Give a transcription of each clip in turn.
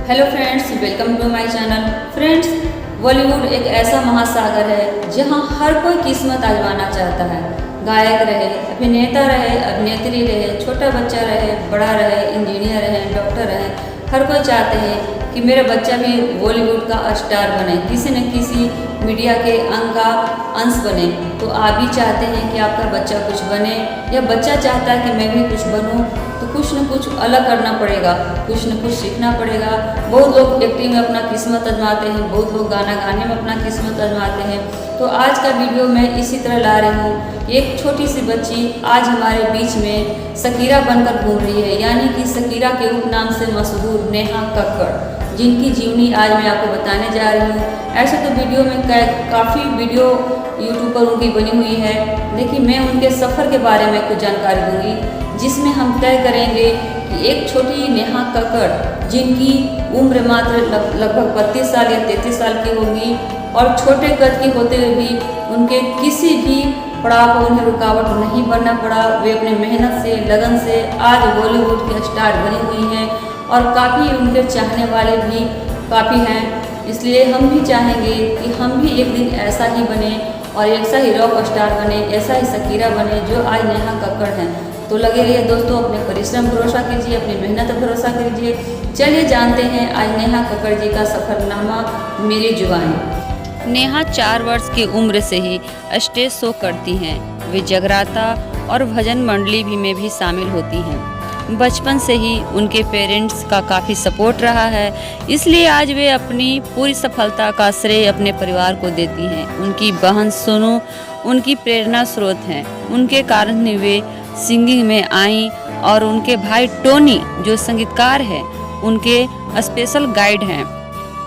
Hello friends, welcome to my channel. Friends, Bollywood एक ऐसा महासागर है जहां हर कोई किस्मत आजमाना चाहता है। गायक रहे, अभिनेता रहे, अभिनेत्री रहे, छोटा बच्चा रहे, बड़ा रहे, इंजीनियर रहे, डॉक्टर रहे, हर कोई चाहते हैं कि मेरा बच्चा भी बॉलीवुड का स्टार बने, किसी न किसी मीडिया के अंग का अंश बने। तो आप भी चाहते हैं कि आपका बच्चा कुछ बने, या बच्चा चाहता है कि मैं भी कुछ बनूं, तो कुछ न कुछ अलग करना पड़ेगा, कुछ न कुछ सीखना पड़ेगा। बहुत लोग एक्टिंग में अपना किस्मत आजमाते हैं, बहुत लोग गाना गाने में अपना किस्मत आजमाते हैं। तो आज का वीडियो मैं इसी तरह ला रही हूँ। एक छोटी सी बच्ची आज हमारे बीच में शकीरा बनकर घूम रही है, यानी कि शकीरा के उपनाम से मशहूर नेहा कक्कड़, जिनकी जीवनी आज मैं आपको बताने जा रही हूँ। ऐसे तो वीडियो में काफ़ी वीडियो यूट्यूब पर उनकी बनी हुई है, लेकिन मैं उनके सफ़र के बारे में कुछ जानकारी दूंगी, जिसमें हम तय करेंगे कि एक छोटी नेहा कक्कड़, जिनकी उम्र मात्र लगभग 32 साल या 33 साल की होगी, और छोटे कद की होते हुए भी उनके किसी भी पड़ाव पर उन्हें रुकावट नहीं बनना पड़ा। वे अपने मेहनत से, लगन से आज बॉलीवुड की स्टार बनी हुई हैं, और काफ़ी उनके चाहने वाले भी काफ़ी हैं। इसलिए हम भी चाहेंगे कि हम भी एक दिन ऐसा ही बने, और ऐसा ही रॉक स्टार बने, ऐसा ही शकीरा बने जो आज नेहा कक्कड़ हैं। तो लगे रहिए दोस्तों, अपने परिश्रम भरोसा कीजिए, अपनी मेहनत पर भरोसा कीजिए। चलिए जानते हैं आज नेहा कक्कड़ जी का सफ़रनामा मेरी जुबानी। नेहा 4 वर्ष की उम्र से ही स्टेज शो करती हैं। वे जगराता और भजन मंडली में भी शामिल होती हैं। बचपन से ही उनके पेरेंट्स का काफ़ी सपोर्ट रहा है, इसलिए आज वे अपनी पूरी सफलता का श्रेय अपने परिवार को देती हैं। उनकी बहन सोनू उनकी प्रेरणा स्रोत हैं। उनके कारण ही वे सिंगिंग में आईं, और उनके भाई टोनी जो संगीतकार हैं, उनके स्पेशल गाइड हैं,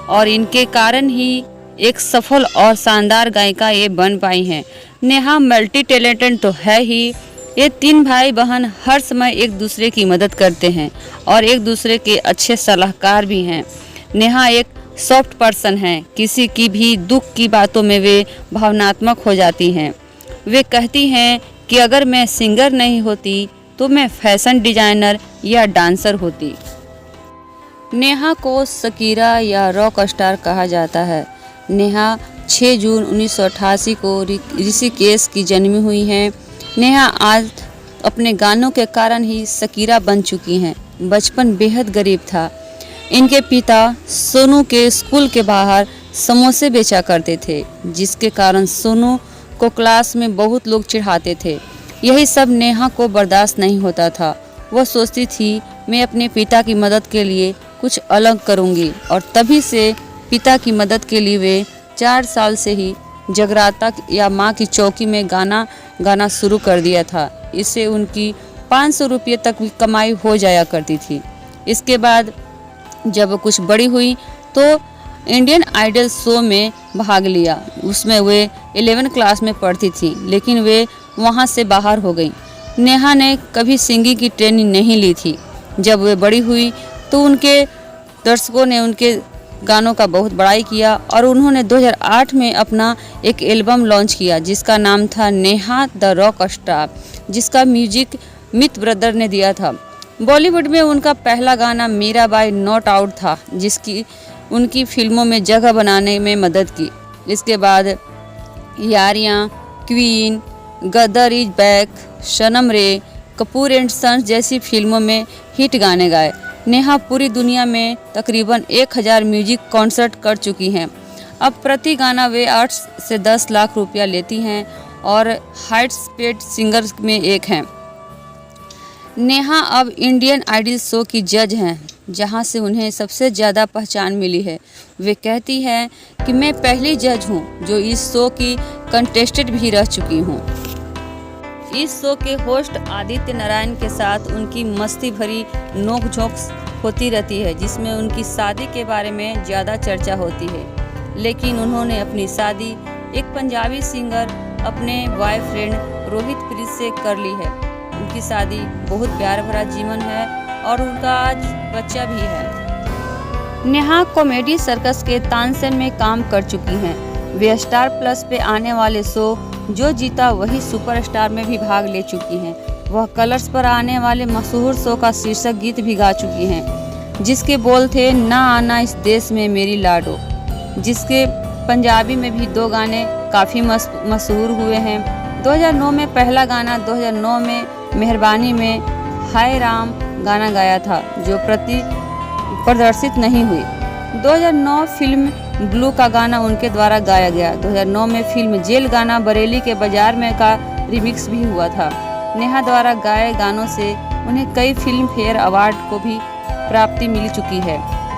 और इनके कारण ही एक सफल और शानदार गायिका ये बन पाई हैं। नेहा मल्टी टैलेंटेड तो है ही, ये 3 भाई बहन हर समय एक दूसरे की मदद करते हैं और एक दूसरे के अच्छे सलाहकार भी हैं। नेहा एक सॉफ्ट पर्सन हैं, किसी की भी दुख की बातों में वे भावनात्मक हो जाती हैं। वे कहती हैं कि अगर मैं सिंगर नहीं होती तो मैं फैशन डिजाइनर या डांसर होती। नेहा को शकीरा या रॉक स्टार कहा जाता है। नेहा 6 जून 1988 को ऋषिकेश की जन्मी हुई हैं। नेहा आज अपने गानों के कारण ही शकीरा बन चुकी हैं। बचपन बेहद गरीब था। इनके पिता सोनू के स्कूल के बाहर समोसे बेचा करते थे, जिसके कारण सोनू को क्लास में बहुत लोग चिढ़ाते थे। यही सब नेहा को बर्दाश्त नहीं होता था। वह सोचती थी मैं अपने पिता की मदद के लिए कुछ अलग करूंगी, और तभी से पिता की मदद के लिए वे 4 साल से ही जगराता या माँ की चौकी में गाना शुरू कर दिया था। इससे उनकी 500 रुपये तक की कमाई हो जाया करती थी। इसके बाद जब कुछ बड़ी हुई तो इंडियन आइडल शो में भाग लिया। उसमें वे 11 क्लास में पढ़ती थी, लेकिन वे वहाँ से बाहर हो गई। नेहा ने कभी सिंगिंग की ट्रेनिंग नहीं ली थी। जब वे बड़ी हुई तो उनके दर्शकों ने उनके गानों का बहुत बड़ाई किया, और उन्होंने 2008 में अपना एक एल्बम लॉन्च किया, जिसका नाम था नेहा द रॉक स्टार, जिसका म्यूजिक मित ब्रदर ने दिया था। बॉलीवुड में उनका पहला गाना मीरा बाई नॉट आउट था, जिसकी उनकी फिल्मों में जगह बनाने में मदद की। इसके बाद Yaariyan, queen, Gadar is back, सनम रे, कपूर एंड सन्स जैसी फिल्मों में हिट गाने गाए। नेहा पूरी दुनिया में तकरीबन 1000 म्यूजिक कॉन्सर्ट कर चुकी हैं। अब प्रति गाना वे 8 से 10 लाख रुपया लेती हैं, और हाइट्स पेड सिंगर्स में एक हैं। नेहा अब इंडियन आइडल शो की जज हैं, जहां से उन्हें सबसे ज़्यादा पहचान मिली है। वे कहती हैं कि मैं पहली जज हूं जो इस शो की कंटेस्टेंट भी रह चुकी हूं। इस शो के होस्ट आदित्य नारायण के साथ उनकी मस्ती भरी नोक-झोंक होती रहती है, जिसमें उनकी शादी के बारे में ज़्यादा चर्चा होती है। लेकिन उन्होंने अपनी शादी एक पंजाबी सिंगर अपने बॉयफ्रेंड रोहित प्रीत से कर ली है। उनकी शादी बहुत प्यार भरा जीवन है, और उनका आज बच्चा भी है। नेहा कॉमेडी सर्कस के तानसेन में काम कर चुकी हैं। वे स्टार प्लस पे आने वाले शो जो जीता वही सुपरस्टार में भी भाग ले चुकी हैं। वह कलर्स पर आने वाले मशहूर शो का शीर्षक गीत भी गा चुकी हैं। जिसके बोल थे ना आना इस देश में मेरी लाडो, जिसके पंजाबी में भी 2 गाने काफ़ी मशहूर हुए हैं। 2009 में पहला गाना 2009 में मेहरबानी में हाय राम गाना गाया था, जो प्रदर्शित नहीं हुई। 2009 फिल्म ब्लू का गाना उनके द्वारा गाया गया। 2009 में फिल्म जेल गाना बरेली के बाजार में का रिमिक्स भी हुआ था। नेहा द्वारा गाए गानों से उन्हें कई फिल्म फेयर अवार्ड को भी प्राप्ति मिल चुकी है।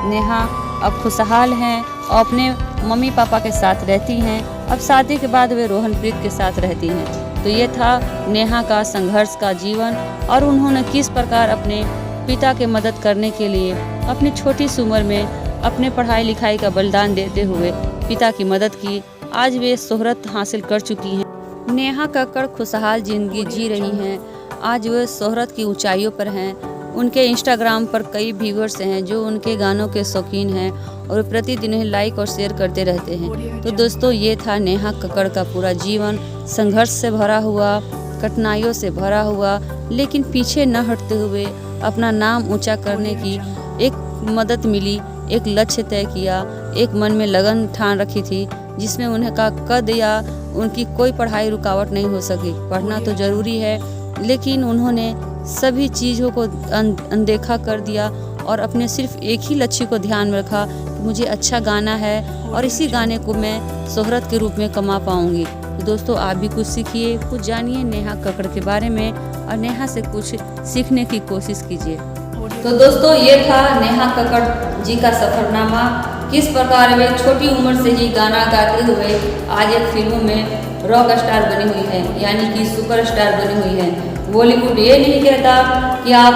नेहा अब खुशहाल हैं और अपने मम्मी पापा के साथ रहती हैं। अब शादी के बाद वे रोहनप्रीत के साथ रहती हैं। तो ये था नेहा का संघर्ष का जीवन और उन्होंने किस प्रकार अपने पिता के मदद करने के लिए अपनी छोटी सी उम्र में अपने पढ़ाई लिखाई का बलिदान देते हुए पिता की मदद की। आज वे शोहरत हासिल कर चुकी हैं। नेहा कक्कड़ खुशहाल जिंदगी जी रही हैं। आज वे शोहरत की ऊंचाइयों पर हैं। उनके इंस्टाग्राम पर कई व्यूअर्स हैं जो उनके गानों के शौकीन हैं और प्रतिदिन उन्हें लाइक और शेयर करते रहते हैं। तो दोस्तों, ये था नेहा कक्कड़ का पूरा जीवन, संघर्ष से भरा हुआ, कठिनाइयों से भरा हुआ, लेकिन पीछे न हटते हुए अपना नाम ऊंचा करने की एक मदद मिली, एक लक्ष्य तय किया, एक मन में लगन ठान रखी थी, जिसमें उन्हें का कद या उनकी कोई पढ़ाई रुकावट नहीं हो सकी। पढ़ना तो ज़रूरी है, लेकिन उन्होंने सभी चीज़ों को अनदेखा कर दिया और अपने सिर्फ एक ही लक्ष्य को ध्यान में रखा कि मुझे अच्छा गाना है और इसी गाने को मैं शोहरत के रूप में कमा पाऊंगी। तो दोस्तों, आप भी कुछ सीखिए, कुछ जानिए नेहा कक्कड़ के बारे में और नेहा से कुछ सीखने की कोशिश कीजिए। तो दोस्तों, ये था नेहा कक्कड़ जी का सफ़रनामा। किस प्रकार वे छोटी उम्र से ही गाना गाते हुए आज एक फिल्मों में रॉक स्टार बनी हुई है, यानी कि सुपरस्टार बनी हुई है। बॉलीवुड ये नहीं कहता कि आप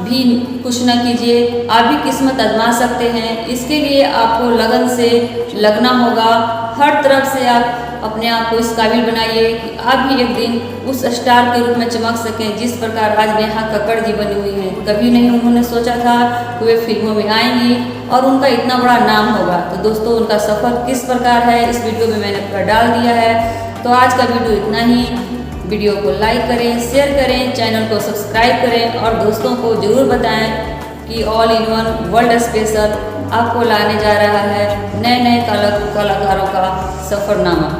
भी कुछ न कीजिए, आप भी किस्मत आजमा सकते हैं। इसके लिए आपको लगन से लगना होगा। हर तरफ से आप अपने आप को इस काबिल बनाइए कि आप भी एक दिन उस स्टार के रूप में चमक सकें, जिस प्रकार आज नेहा कक्कड़ जी बनी हुई हैं। कभी नहीं उन्होंने सोचा था कि वे फिल्मों में आएंगी और उनका इतना बड़ा नाम होगा। तो दोस्तों, उनका सफ़र किस प्रकार है इस वीडियो में मैंने पूरा डाल दिया है। तो आज का वीडियो इतना ही। वीडियो को लाइक करें, शेयर करें, चैनल को सब्सक्राइब करें और दोस्तों को ज़रूर बताएं कि all in one world special आपको लाने जा रहा है नए नए कलाकारों का सफ़रनामा।